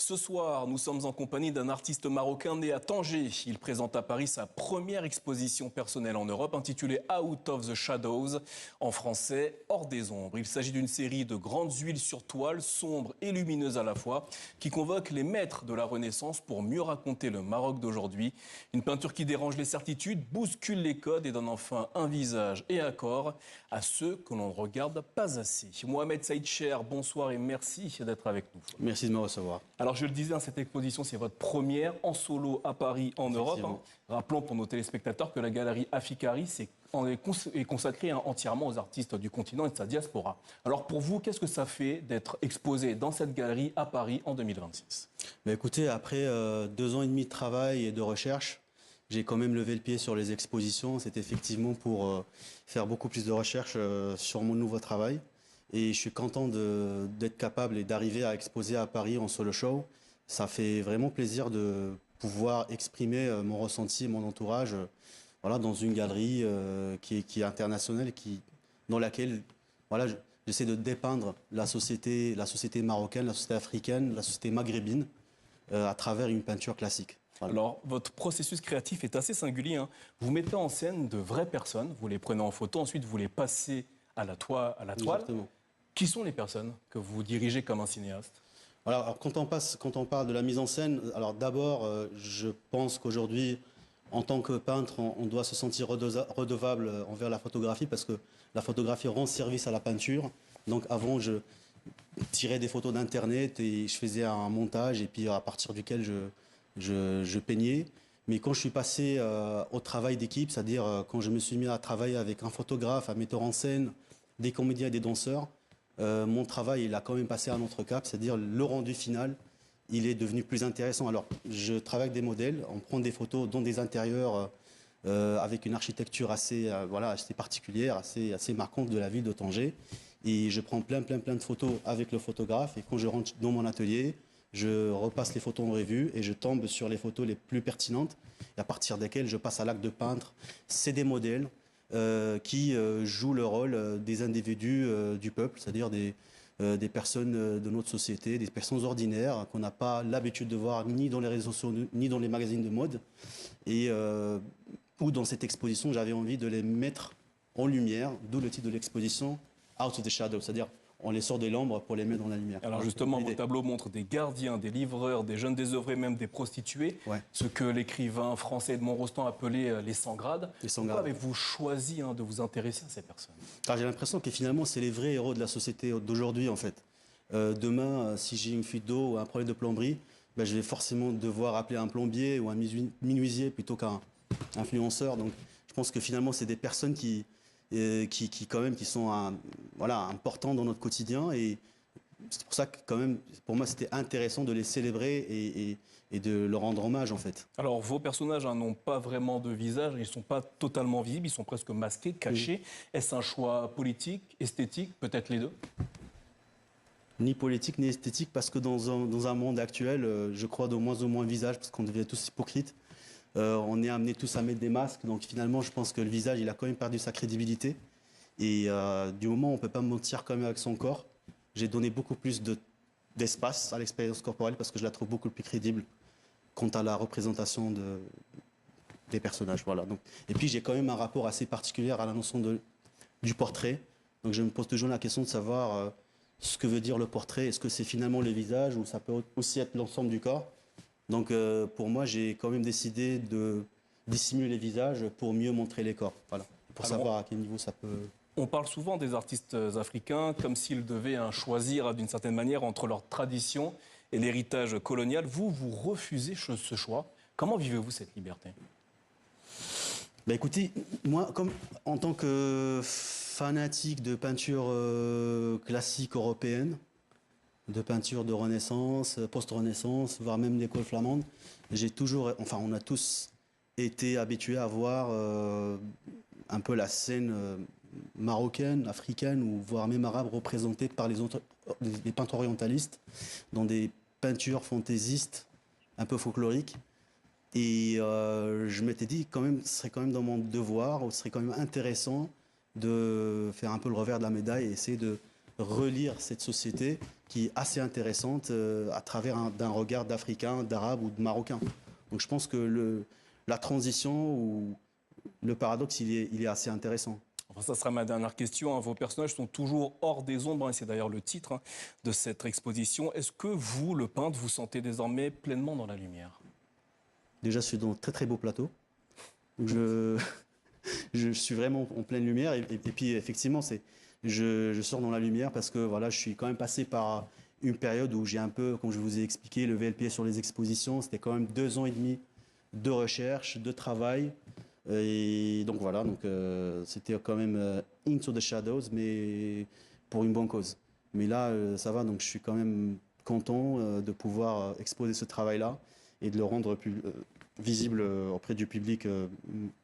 Ce soir, nous sommes en compagnie d'un artiste marocain né à Tanger. Il présente à Paris sa première exposition personnelle en Europe intitulée Out of the Shadows, en français Hors des ombres. Il s'agit d'une série de grandes huiles sur toile, sombres et lumineuses à la fois, qui convoquent les maîtres de la Renaissance pour mieux raconter le Maroc d'aujourd'hui. Une peinture qui dérange les certitudes, bouscule les codes et donne enfin un visage et un corps à ceux que l'on ne regarde pas assez. Mohamed Saïd Cher, bonsoir et merci d'être avec nous. Merci de me recevoir. Alors je le disais, cette exposition, c'est votre première en solo à Paris, en Europe. Rappelons pour nos téléspectateurs que la galerie Afikari est consacrée entièrement aux artistes du continent et de sa diaspora. Alors pour vous, qu'est-ce que ça fait d'être exposé dans cette galerie à Paris en 2026 ? Écoutez, après 2 ans et demi de travail et de recherche, j'ai quand même levé le pied sur les expositions. C'est effectivement pour faire beaucoup plus de recherche sur mon nouveau travail. Et je suis content d'être capable et d'arriver à exposer à Paris en solo show. Ça fait vraiment plaisir de pouvoir exprimer mon ressenti et mon entourage voilà, dans une galerie qui est internationale, dans laquelle voilà, j'essaie de dépeindre la société marocaine, la société africaine, la société maghrébine à travers une peinture classique. Voilà. Alors, votre processus créatif est assez singulier, hein. Vous mettez en scène de vraies personnes, vous les prenez en photo, ensuite vous les passez à la toile. Exactement. Qui sont les personnes que vous dirigez comme un cinéaste ? Alors quand on parle de la mise en scène, alors d'abord, je pense qu'aujourd'hui, en tant que peintre, on doit se sentir redevable envers la photographie parce que la photographie rend service à la peinture. Donc avant, je tirais des photos d'internet et je faisais un montage et puis à partir duquel je peignais. Mais quand je suis passé au travail d'équipe, c'est-à-dire quand je me suis mis à travailler avec un photographe, un metteur en scène, des comédiens et des danseurs, mon travail, il a quand même passé à un autre cap, c'est-à-dire le rendu final, il est devenu plus intéressant. Alors, je travaille avec des modèles, on prend des photos dans des intérieurs avec une architecture assez particulière, assez marquante de la ville de Tanger. Et je prends plein de photos avec le photographe. Et quand je rentre dans mon atelier, je repasse les photos en revue et je tombe sur les photos les plus pertinentes. Et à partir desquelles je passe à l'acte de peintre. C'est des modèles qui jouent le rôle des individus du peuple, c'est-à-dire des personnes de notre société, des personnes ordinaires qu'on n'a pas l'habitude de voir ni dans les réseaux sociaux, ni dans les magazines de mode. Et où dans cette exposition, j'avais envie de les mettre en lumière, d'où le titre de l'exposition, Out of the Shadow, c'est-à-dire on les sort de l'ombre pour les mettre dans la lumière. Alors justement, vos tableaux montrent des gardiens, des livreurs, des jeunes désœuvrés, même des prostituées, ce que l'écrivain français Edmond Rostand appelait les sans-grades. Pourquoi avez-vous choisi de vous intéresser à ces personnes ? J'ai l'impression que finalement, c'est les vrais héros de la société d'aujourd'hui, en fait. Demain, si j'ai une fuite d'eau ou un problème de plomberie, je vais forcément devoir appeler un plombier ou un menuisier plutôt qu'un influenceur. Donc, je pense que finalement, c'est des personnes qui sont importants dans notre quotidien et c'est pour ça que quand même pour moi c'était intéressant de les célébrer et de leur rendre hommage en fait. Alors vos personnages n'ont pas vraiment de visage, ils ne sont pas totalement visibles, ils sont presque masqués, cachés. Est-ce un choix politique, esthétique, peut-être les deux ? Ni politique ni esthétique parce que dans un monde actuel, je crois de moins en moins visage parce qu'on devient tous hypocrites. On est amenés tous à mettre des masques, donc finalement je pense que le visage il a quand même perdu sa crédibilité et du moment où on ne peut pas mentir quand même avec son corps, j'ai donné beaucoup plus d'espace à l'expérience corporelle parce que je la trouve beaucoup plus crédible quant à la représentation des personnages. Voilà. Donc, et puis j'ai quand même un rapport assez particulier à la notion du portrait, donc je me pose toujours la question de savoir ce que veut dire le portrait, est-ce que c'est finalement le visage ou ça peut aussi être l'ensemble du corps. Donc pour moi, j'ai quand même décidé de dissimuler les visages pour mieux montrer les corps. Voilà. Pour savoir à quel niveau ça peut... On parle souvent des artistes africains comme s'ils devaient choisir d'une certaine manière entre leur tradition et l'héritage colonial. Vous refusez ce choix. Comment vivez-vous cette liberté ? Écoutez, moi, comme en tant que fanatique de peinture classique européenne, de peinture de Renaissance, post-Renaissance, voire même l'école flamande. On a tous été habitués à voir un peu la scène marocaine, africaine, ou voire même arabe représentée par les peintres orientalistes dans des peintures fantaisistes, un peu folkloriques. Et je m'étais dit, quand même, ce serait quand même dans mon devoir, ou ce serait quand même intéressant de faire un peu le revers de la médaille et essayer de relire cette société qui est assez intéressante à travers d'un regard d'Africain, d'Arabe ou de Marocain. Donc je pense que la transition ou le paradoxe, il est assez intéressant. Enfin, ça sera ma dernière question, hein. Vos personnages sont toujours hors des ombres, hein, et c'est d'ailleurs le titre, hein, de cette exposition. Est-ce que vous, le peintre, vous sentez désormais pleinement dans la lumière? Déjà, je suis dans un très très beau plateau. Je, je suis vraiment en pleine lumière. Et puis, effectivement, je sors dans la lumière parce que voilà, je suis quand même passé par une période où j'ai un peu, comme je vous ai expliqué, levé le pied sur les expositions. C'était quand même 2 ans et demi de recherche, de travail. Et donc voilà, c'était quand même Into the Shadows, mais pour une bonne cause. Mais là, ça va, donc je suis quand même content de pouvoir exposer ce travail-là et de le rendre visible auprès du public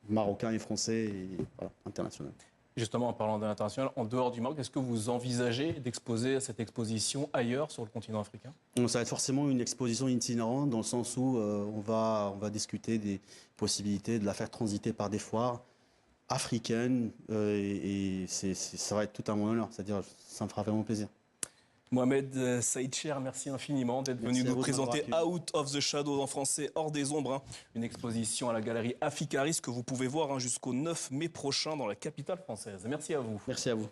marocain et français et voilà, international. Justement, en parlant de l'international, en dehors du Maroc, est-ce que vous envisagez d'exposer cette exposition ailleurs sur le continent africain? Donc, ça va être forcément une exposition itinérante dans le sens où on va discuter des possibilités de la faire transiter par des foires africaines et ça va être tout à mon honneur, c'est-à-dire ça me fera vraiment plaisir. Mohamed Saïd Cher, merci infiniment d'être venu nous présenter Out of the Shadows en français, Hors des ombres, hein, une exposition à la galerie Aficaris que vous pouvez voir, hein, jusqu'au 9 mai prochain dans la capitale française. Merci à vous. Merci à vous.